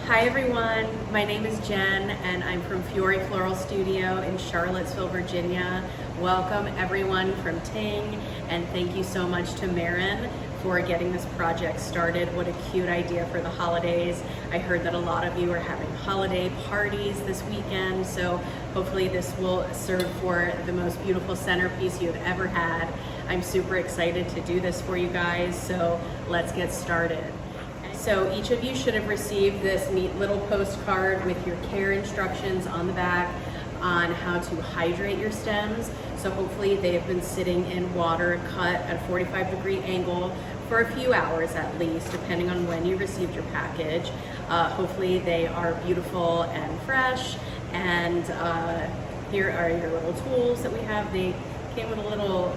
Hi everyone, my name is Jen and I'm from Fiore Floral Studio in Charlottesville, Virginia. Welcome everyone from Ting, and thank you so much to Marin for getting this project started. What a cute idea for the holidays. I heard that a lot of you are having holiday parties this weekend, so hopefully this will serve for the most beautiful centerpiece you've ever had. I'm super excited to do this for you guys, so let's get started. So each of you should have received this neat little postcard with your care instructions on the back on how to hydrate your stems. So hopefully they have been sitting in water cut at a 45-degree angle for a few hours at least, depending on when you received your package. Hopefully they are beautiful and fresh. And here are your little tools that we have. They came with a little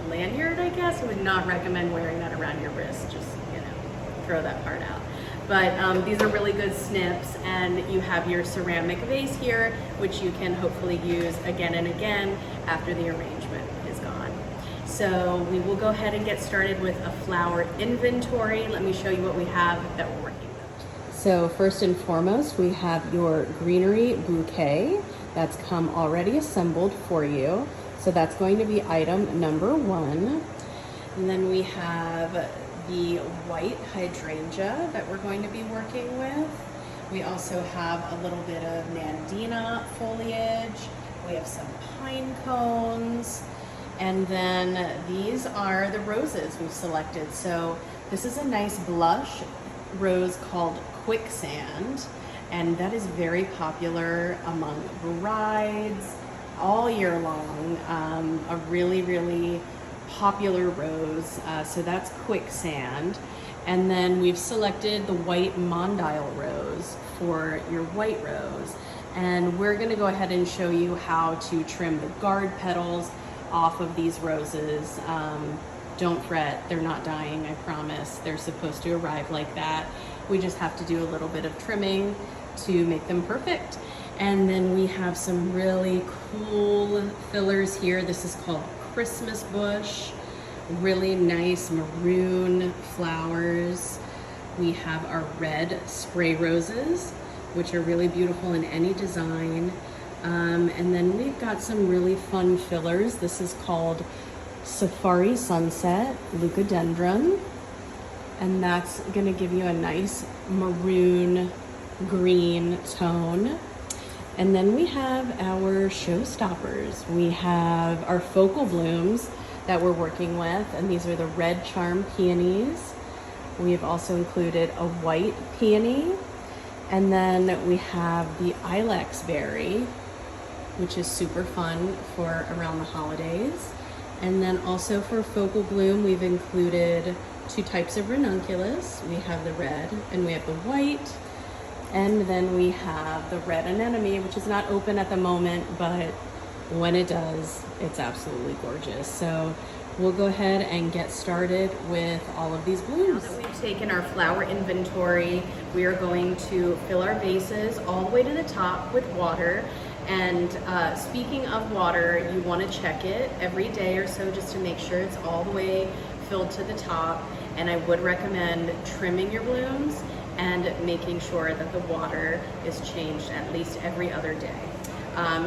lanyard, I guess. I would not recommend wearing that around your wrist. Just throw that part out. But these are really good snips, and you have your ceramic vase here, which you can hopefully use again and again after the arrangement is gone. So we will go ahead and get started with a flower inventory. Let me show you what we have that we're working with. So first and foremost, we have your greenery bouquet that's come already assembled for you. So that's going to be item number 1. And then we have the white hydrangea that we're going to be working with. We also have a little bit of Nandina foliage. We have some pine cones. And then these are the roses we've selected. So this is a nice blush rose called Quicksand, and that is very popular among brides all year long. A really popular rose, so that's Quicksand. And then we've selected the white Mondial rose for your white rose. And we're gonna go ahead and show you how to trim the guard petals off of these roses. Don't fret, they're not dying, I promise. They're supposed to arrive like that. We just have to do a little bit of trimming to make them perfect. And then we have some really cool fillers here. This is called Christmas bush, really nice maroon flowers. We have our red spray roses, which are really beautiful in any design. And then we've got some really fun fillers. This is called Safari Sunset Leucadendron, and that's gonna give you a nice maroon green tone. And then we have our showstoppers. We have our focal blooms that we're working with, and these are the red charm peonies. We have also included a white peony, and then we have the ilex berry, which is super fun for around the holidays. And then also for focal bloom, we've included 2 types of ranunculus. We have the red and we have the white. And then we have the red anemone, which is not open at the moment, but when it does, it's absolutely gorgeous. So we'll go ahead and get started with all of these blooms. Now that we've taken our flower inventory, we are going to fill our vases all the way to the top with water. And speaking of water, you want to check it every day or so just to make sure it's all the way filled to the top. And I would recommend trimming your blooms and making sure that the water is changed at least every other day.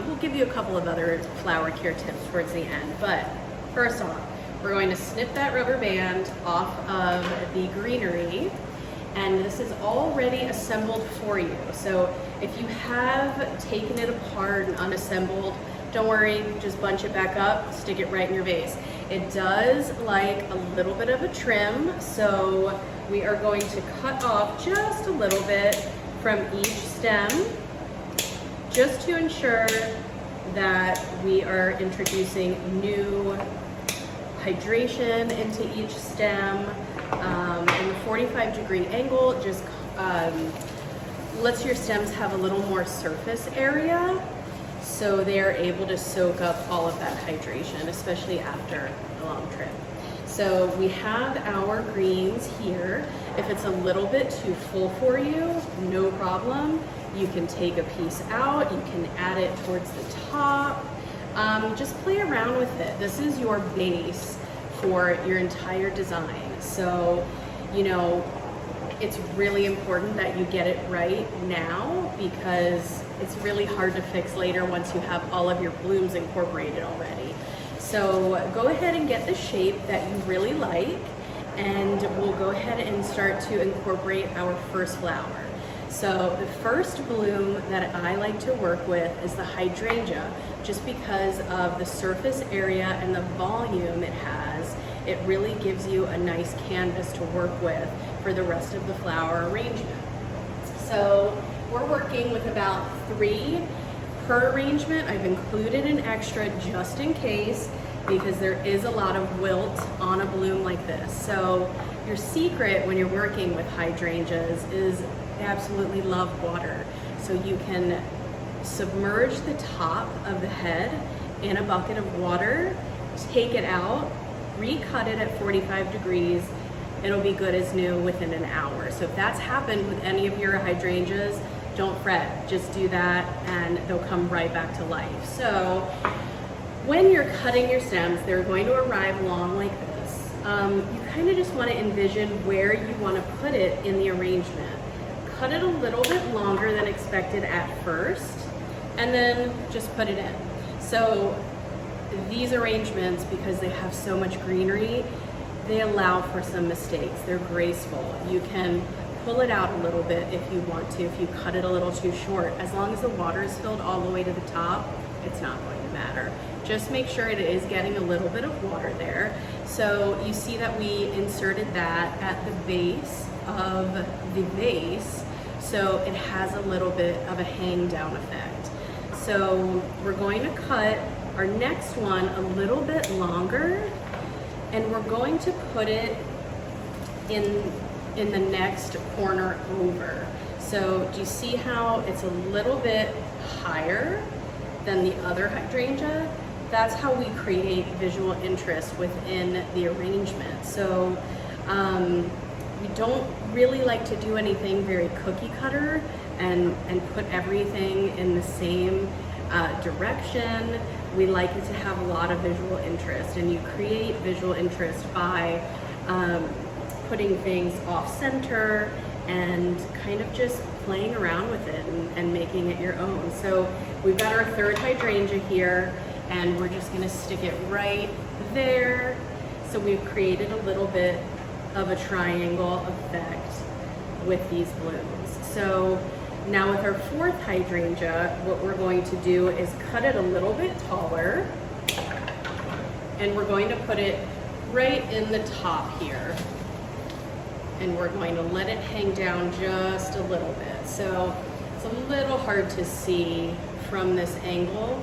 We'll give you a couple of other flower care tips towards the end, but first off, we're going to snip that rubber band off of the greenery, and this is already assembled for you. So if you have taken it apart and unassembled, don't worry, just bunch it back up, stick it right in your vase. It does like a little bit of a trim, so we are going to cut off just a little bit from each stem, just to ensure that we are introducing new hydration into each stem. And the 45-degree angle just lets your stems have a little more surface area, so they are able to soak up all of that hydration, especially after a long trip. So we have our greens here. If it's a little bit too full for you, no problem. You can take a piece out, you can add it towards the top. Just play around with it. This is your base for your entire design. So, you know, it's really important that you get it right now because it's really hard to fix later once you have all of your blooms incorporated already. So go ahead and get the shape that you really like, and we'll go ahead and start to incorporate our first flower. So the first bloom that I like to work with is the hydrangea, just because of the surface area and the volume it has. It really gives you a nice canvas to work with for the rest of the flower arrangement. So we're working with about 3 per arrangement. I've included an extra just in case, because there is a lot of wilt on a bloom like this. So your secret when you're working with hydrangeas is absolutely love water. So you can submerge the top of the head in a bucket of water, take it out, recut it at 45 degrees, it'll be good as new within an hour. So if that's happened with any of your hydrangeas, don't fret, just do that and they'll come right back to life. So when you're cutting your stems, they're going to arrive long like this. You kind of just want to envision where you want to put it in the arrangement. Cut it a little bit longer than expected at first, and then just put it in. So these arrangements, because they have so much greenery, they allow for some mistakes. They're graceful. You can pull it out a little bit if you want to, if you cut it a little too short. As long as the water is filled all the way to the top, it's not going to matter. Just make sure it is getting a little bit of water there. So you see that we inserted that at the base of the vase, so it has a little bit of a hang down effect. So we're going to cut our next one a little bit longer, and we're going to put it in the next corner over. So do you see how it's a little bit higher than the other hydrangea? That's how we create visual interest within the arrangement. So we don't really like to do anything very cookie cutter and put everything in the same direction. We like it to have a lot of visual interest, and you create visual interest by putting things off center and kind of just playing around with it and making it your own. So we've got our third hydrangea here, and we're just gonna stick it right there. So we've created a little bit of a triangle effect with these blooms. So now with our fourth hydrangea, what we're going to do is cut it a little bit taller, and we're going to put it right in the top here. And we're going to let it hang down just a little bit. So it's a little hard to see from this angle,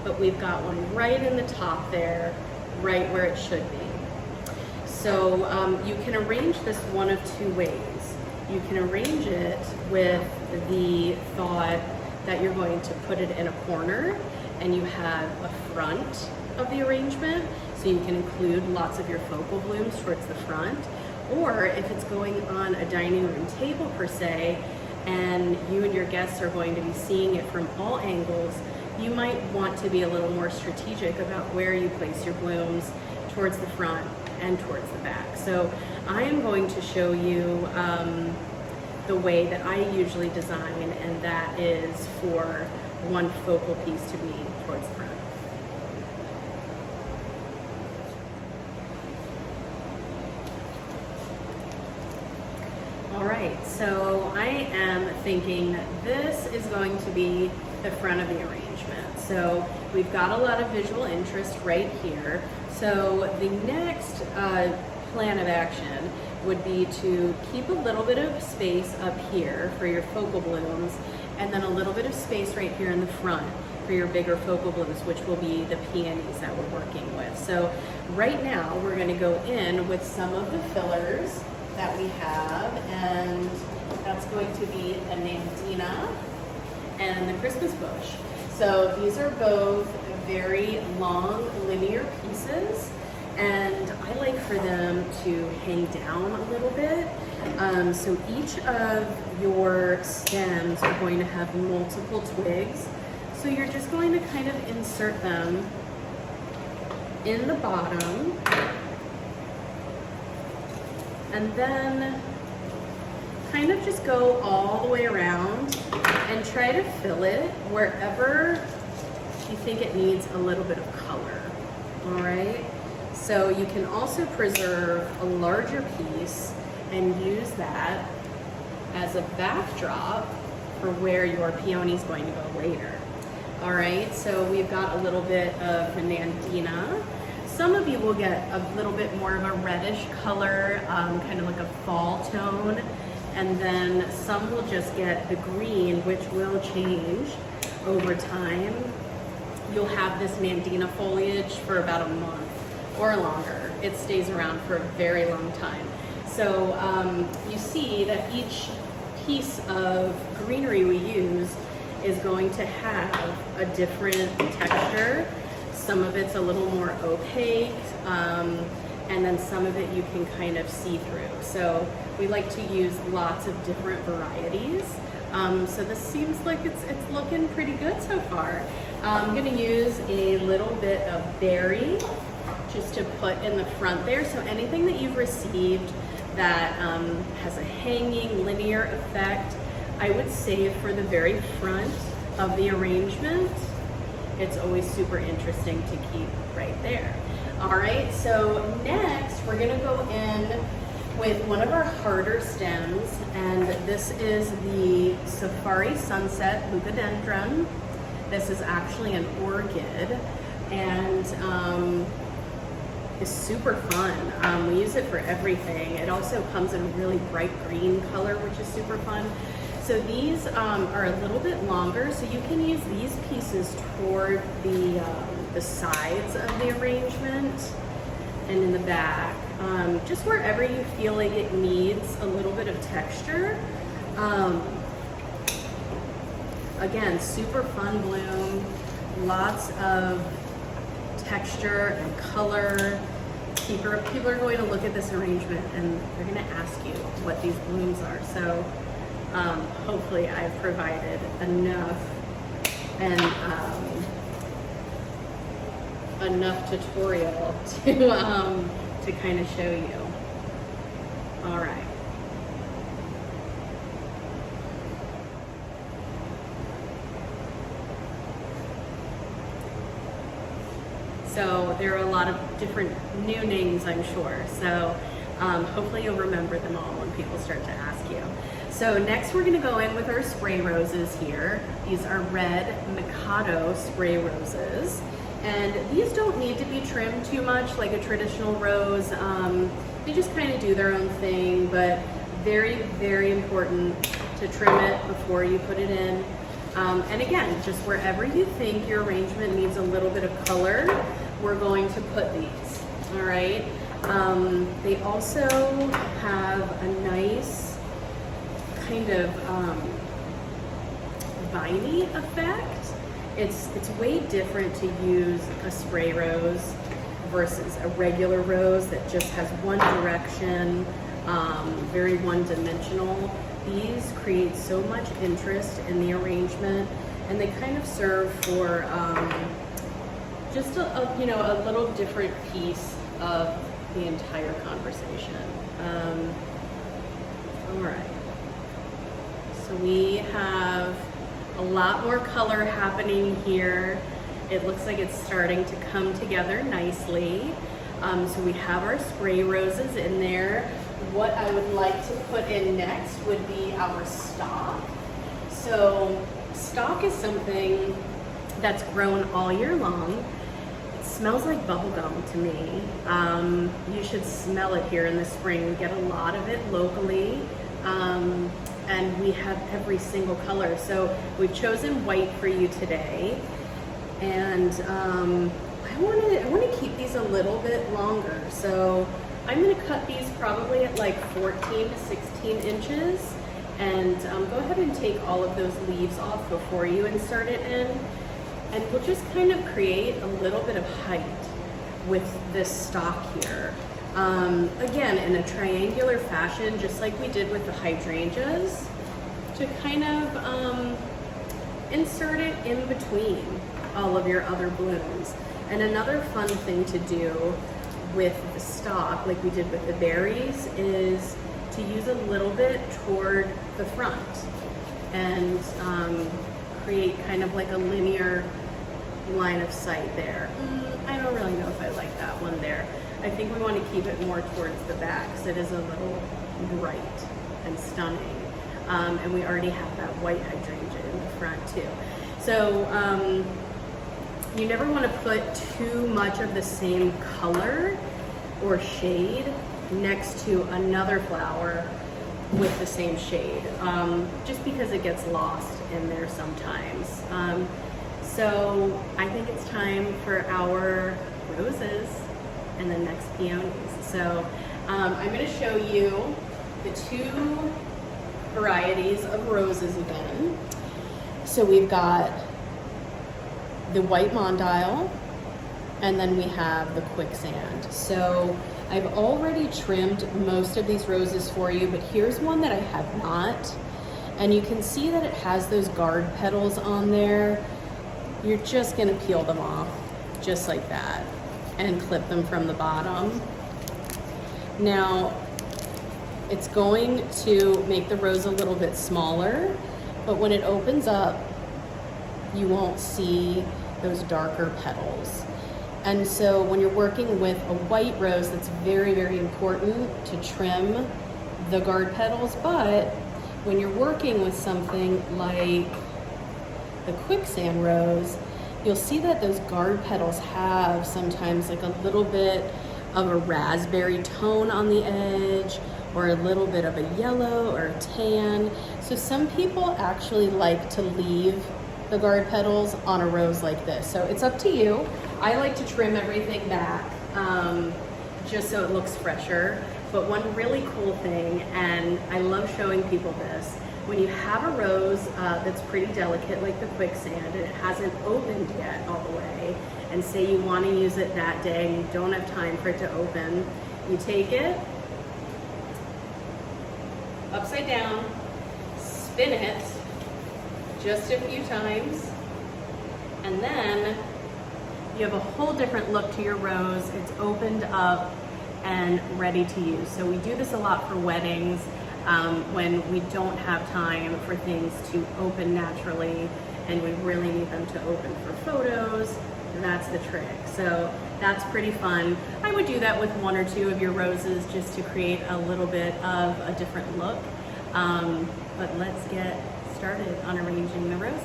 but we've got one right in the top there, right where it should be. So you can arrange this one of 2 ways. You can arrange it with the thought that you're going to put it in a corner and you have a front of the arrangement, so you can include lots of your focal blooms towards the front. Or if it's going on a dining room table per se, and you and your guests are going to be seeing it from all angles, you might want to be a little more strategic about where you place your blooms towards the front and towards the back. So I am going to show you the way that I usually design, and that is for one focal piece to be towards the front. All right, so I am thinking that this is going to be the front of the arrangement. So we've got a lot of visual interest right here. So the next plan of action would be to keep a little bit of space up here for your focal blooms, and then a little bit of space right here in the front for your bigger focal blooms, which will be the peonies that we're working with. So right now we're going to go in with some of the fillers that we have, and that's going to be the Nandina and the Christmas bush. So these are both very long linear pieces, and I like for them to hang down a little bit. So each of your stems are going to have multiple twigs. So you're just going to kind of insert them in the bottom, And then kind of just go all the way around and try to fill it wherever you think it needs a little bit of color, all right? So you can also preserve a larger piece and use that as a backdrop for where your peony is going to go later. All right, so we've got a little bit of Nandina. Some of you will get a little bit more of a reddish color, kind of like a fall tone, and then some will just get the green, which will change over time. You'll have this Nandina foliage for about a month or longer. It stays around for a very long time. So you see that each piece of greenery we use is going to have a different texture. Some of it's a little more opaque, and then some of it you can kind of see through. So we like to use lots of different varieties. So this seems like it's looking pretty good so far. I'm gonna use a little bit of berry just to put in the front there. So anything that you've received that has a hanging linear effect, I would save for the very front of the arrangement. It's always super interesting to keep right there. All right, so next we're gonna go in with one of our harder stems, and this is the Safari Sunset Leucadendron. This is actually an orchid, and it's super fun. We use it for everything. It also comes in a really bright green color, which is super fun. So these are a little bit longer, so you can use these pieces toward the sides of the arrangement and in the back, just wherever you feel like it needs a little bit of texture. Again, super fun bloom, lots of texture and color. People are going to look at this arrangement and they're going to ask you what these blooms are. So hopefully I've provided enough and enough tutorial to kind of show you. All right. So there are a lot of different new names, I'm sure. So hopefully you'll remember them all when people start to ask you. So next we're gonna go in with our spray roses here. These are red Mikado spray roses. And these don't need to be trimmed too much like a traditional rose. They just kind of do their own thing, but very, very important to trim it before you put it in. And again, just wherever you think your arrangement needs a little bit of color, we're going to put these, all right? They also have a nice kind of viney effect. It's way different to use a spray rose versus a regular rose that just has one direction, very one-dimensional. These create so much interest in the arrangement, and they kind of serve for just a little different piece of the entire conversation. All right, so we have a lot more color happening here. It looks like it's starting to come together nicely. So we have our spray roses in there. What I would like to put in next would be our stock. So stock is something that's grown all year long. It smells like bubble gum to me. You should smell it here in the spring. We get a lot of it locally. And we have every single color. So we've chosen white for you today. And I want to keep these a little bit longer. So I'm going to cut these probably at like 14 to 16 inches. And go ahead and take all of those leaves off before you insert it in. And we'll just kind of create a little bit of height with this stalk here. Again, in a triangular fashion, just like we did with the hydrangeas, to kind of insert it in between all of your other blooms. And another fun thing to do with the stalk, like we did with the berries, is to use a little bit toward the front and create kind of like a linear line of sight there. I don't really know if I like that one there. I think we want to keep it more towards the back because it is a little bright and stunning. And we already have that white hydrangea in the front too. So you never want to put too much of the same color or shade next to another flower with the same shade, just because it gets lost in there sometimes. So I think it's time for our roses and the next peonies. So I'm going to show you the two varieties of roses again. So we've got the white mondile, and then we have the quicksand. So I've already trimmed most of these roses for you, but here's one that I have not. And you can see that it has those guard petals on there. You're just gonna peel them off, just like that, and clip them from the bottom. Now, it's going to make the rose a little bit smaller, but when it opens up, you won't see those darker petals. And so when you're working with a white rose, that's very, very important to trim the guard petals. But when you're working with something like the quicksand rose, you'll see that those guard petals have sometimes like a little bit of a raspberry tone on the edge, or a little bit of a yellow or a tan. So some people actually like to leave the guard petals on a rose like this. So it's up to you. I like to trim everything back just so it looks fresher. But one really cool thing, and I love showing people this, when you have a rose that's pretty delicate like the quicksand and it hasn't opened yet all the way, and say you want to use it that day and you don't have time for it to open, you take it upside down, spin it just a few times, and then you have a whole different look to your rose. It's opened up and ready to use. So we do this a lot for weddings, when we don't have time for things to open naturally and we really need them to open for photos. That's the trick. So that's pretty fun. I would do that with one or two of your roses just to create a little bit of a different look. But let's get started on arranging the roses.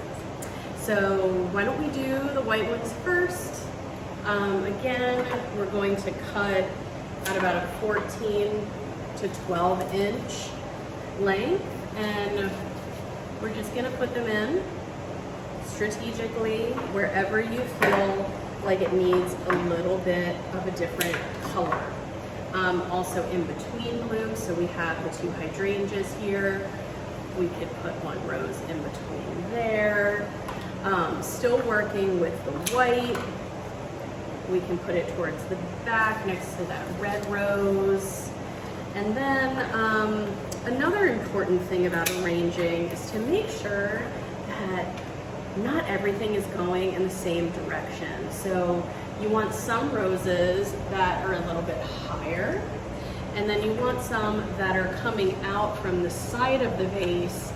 So why don't we do the white ones first? Again, we're going to cut at about a 14 to 12 inch length, and we're just gonna put them in strategically wherever you feel like it needs a little bit of a different color. Also in between blooms, so we have the two hydrangeas here. We could put one rose in between there. Still working with the white. We can put it towards the back next to that red rose. And then another important thing about arranging is to make sure that not everything is going in the same direction. So you want some roses that are a little bit higher, and then you want some that are coming out from the side of the vase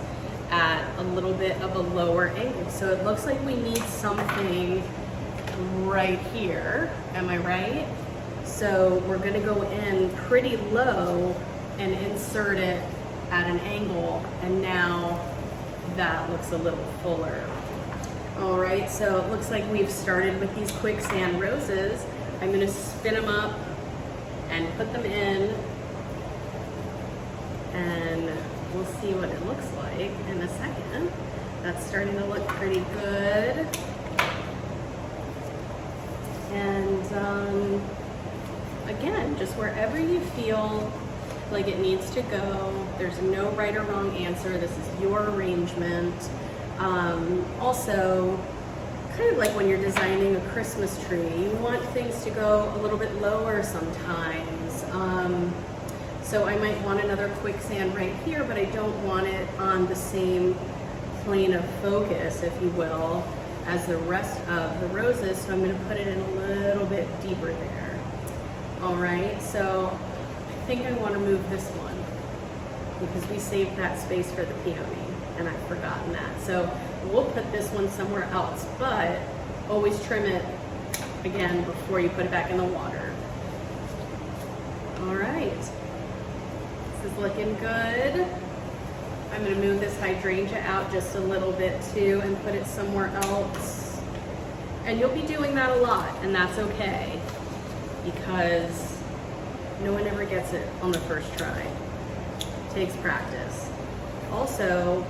at a little bit of a lower angle. So it looks like we need something right here, am I right? So we're gonna go in pretty low and insert it at an angle, and now that looks a little fuller. All right, so it looks like we've started with these quicksand roses. I'm gonna spin them up and put them in, and we'll see what it looks like in a second. That's starting to look pretty good. And again, just wherever you feel like it needs to go. There's no right or wrong answer. This is your arrangement. Also, kind of like when you're designing a Christmas tree, you want things to go a little bit lower sometimes. So I might want another quicksand right here, but I don't want it on the same plane of focus, if you will, as the rest of the roses. So I'm going to put it in a little bit deeper there. All right, so I think I want to move this one because we saved that space for the peony and I've forgotten that. So we'll put this one somewhere else, but always trim it again before you put it back in the water. All right, this is looking good. I'm gonna move this hydrangea out just a little bit too and put it somewhere else. And you'll be doing that a lot, and that's okay, because no one ever gets it on the first try. It takes practice. Also,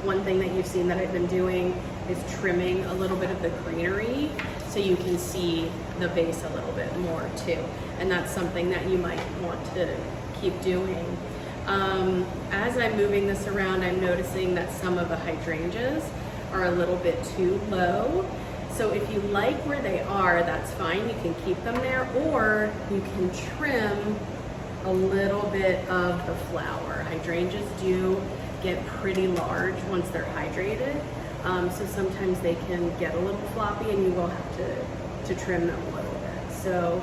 one thing that you've seen that I've been doing is trimming a little bit of the greenery so you can see the base a little bit more too. And that's something that you might want to keep doing. As I'm moving this around, I'm noticing that some of the hydrangeas are a little bit too low. So if you like where they are, that's fine. You can keep them there, or you can trim a little bit of the flower. Hydrangeas do get pretty large once they're hydrated. So sometimes they can get a little floppy and you will have to trim them a little bit. So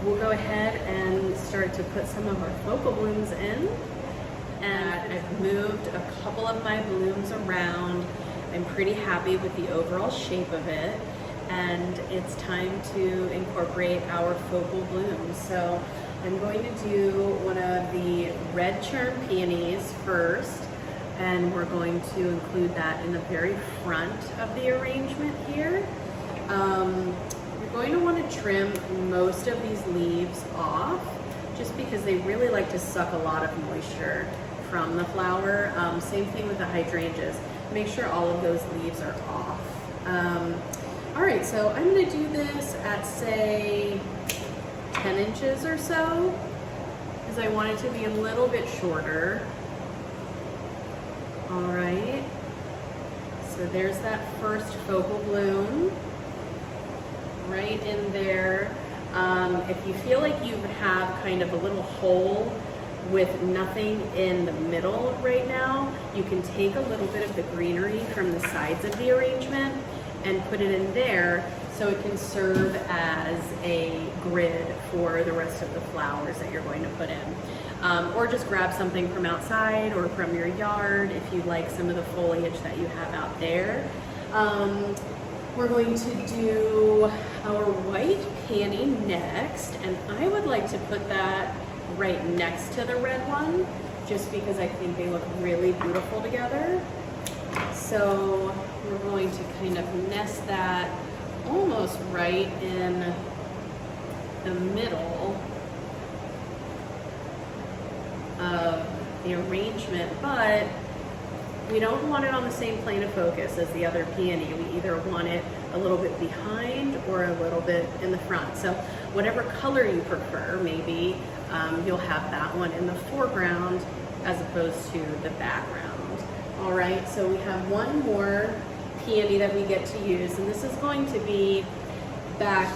we'll go ahead and start to put some of our focal blooms in. And I've moved a couple of my blooms around. I'm pretty happy with the overall shape of it. And it's time to incorporate our focal blooms. So I'm going to do one of the red charm peonies first. And we're going to include that in the very front of the arrangement here. You're going to want to trim most of these leaves off just because they really like to suck a lot of moisture from the flower. Same thing with the hydrangeas. Make sure all of those leaves are off. All right, so I'm going to do this at, say, 10 inches or so, because I want it to be a little bit shorter. All right, so there's that first focal bloom right in there. If you feel like you have kind of a little hole with nothing in the middle right now, you can take a little bit of the greenery from the sides of the arrangement and put it in there so it can serve as a grid for the rest of the flowers that you're going to put in. Or just grab something from outside or from your yard if you like some of the foliage that you have out there. We're going to do our white peony next, and I would like to put that right next to the red one, just because I think they look really beautiful together. So we're going to kind of nest that almost right in the middle of the arrangement, but we don't want it on the same plane of focus as the other peony. We either want it a little bit behind or a little bit in the front. So whatever color you prefer, maybe you'll have that one in the foreground as opposed to the background. All right, so we have one more peony that we get to use, and this is going to be back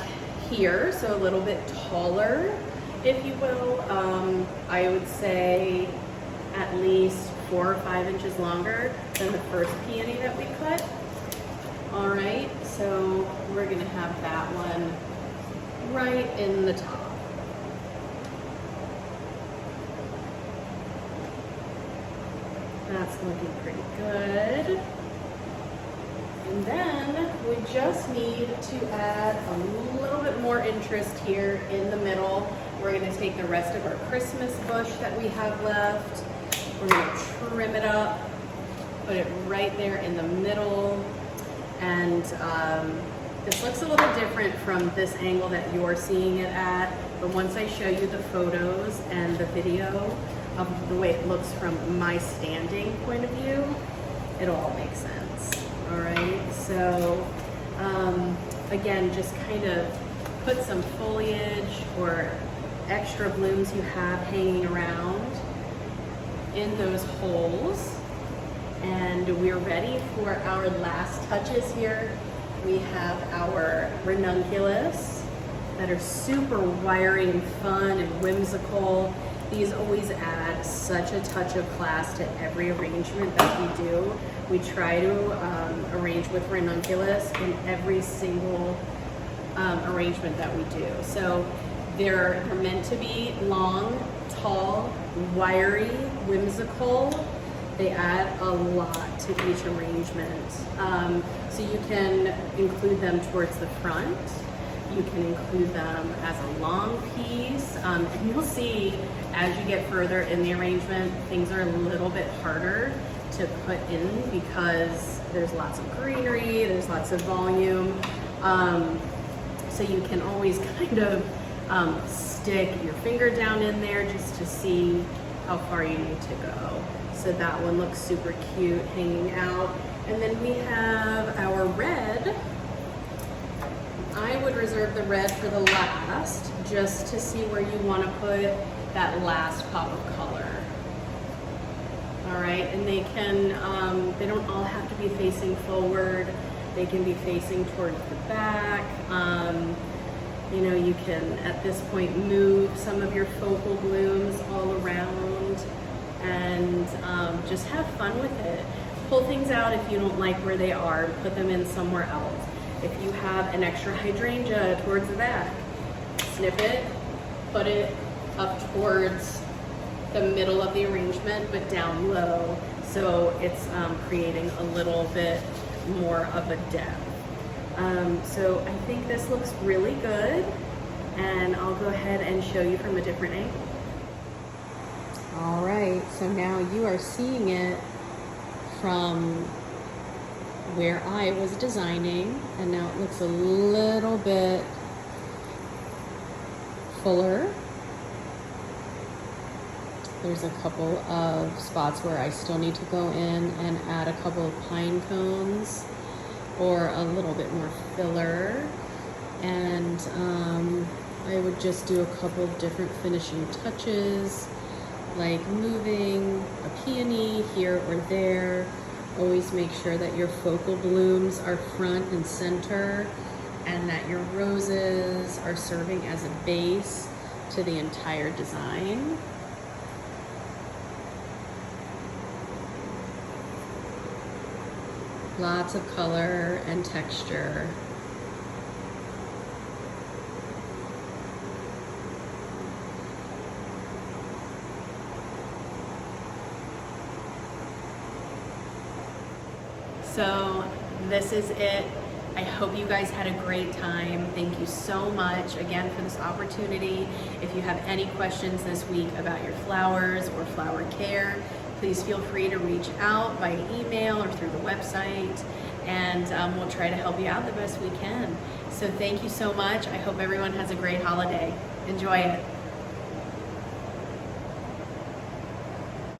here, so a little bit taller, if you will. I would say at least 4 or 5 inches longer than the first peony that we cut. All right, so we're gonna have that one right in the top. That's looking pretty good. And then we just need to add a little bit more interest here in the middle. We're gonna take the rest of our Christmas bush that we have left. We're gonna trim it up, put it right there in the middle. And this looks a little different from this angle that you're seeing it at, but once I show you the photos and the video of the way it looks from my standing point of view, it'll all make sense. All right, so again, just kind of put some foliage or extra blooms you have hanging around in those holes. And we're ready for our last touches here. We have our ranunculus that are super wiry and fun and whimsical. These always add such a touch of class to every arrangement that we do. We try to arrange with ranunculus in every single arrangement that we do. So They're meant to be long, tall, wiry, whimsical. They add a lot to each arrangement. So you can include them towards the front. You can include them as a long piece. And you'll see as you get further in the arrangement, things are a little bit harder to put in because there's lots of greenery, there's lots of volume. So you can always kind of stick your finger down in there just to see how far you need to go. So that one looks super cute hanging out. And then we have our red. I would reserve the red for the last, just to see where you want to put that last pop of color. All right, and they can, they don't all have to be facing forward. They can be facing towards the back. You know, you can, at this point, move some of your focal blooms all around and just have fun with it. Pull things out if you don't like where they are, put them in somewhere else. If you have an extra hydrangea towards the back, snip it, put it up towards the middle of the arrangement, but down low, so it's creating a little bit more of a depth. So I think this looks really good, and I'll go ahead and show you from a different angle. All right, so now you are seeing it from where I was designing, and now it looks a little bit fuller. There's a couple of spots where I still need to go in and add a couple of pine cones or a little bit more filler, and I would just do a couple of different finishing touches, like moving a peony here or there. Always make sure that your focal blooms are front and center, and that your roses are serving as a base to the entire design. Lots of color and texture. So this is it. I hope you guys had a great time. Thank you so much again for this opportunity. If you have any questions this week about your flowers or flower care, please feel free to reach out by email or through the website, and we'll try to help you out the best we can. So thank you so much. I hope everyone has a great holiday. Enjoy it.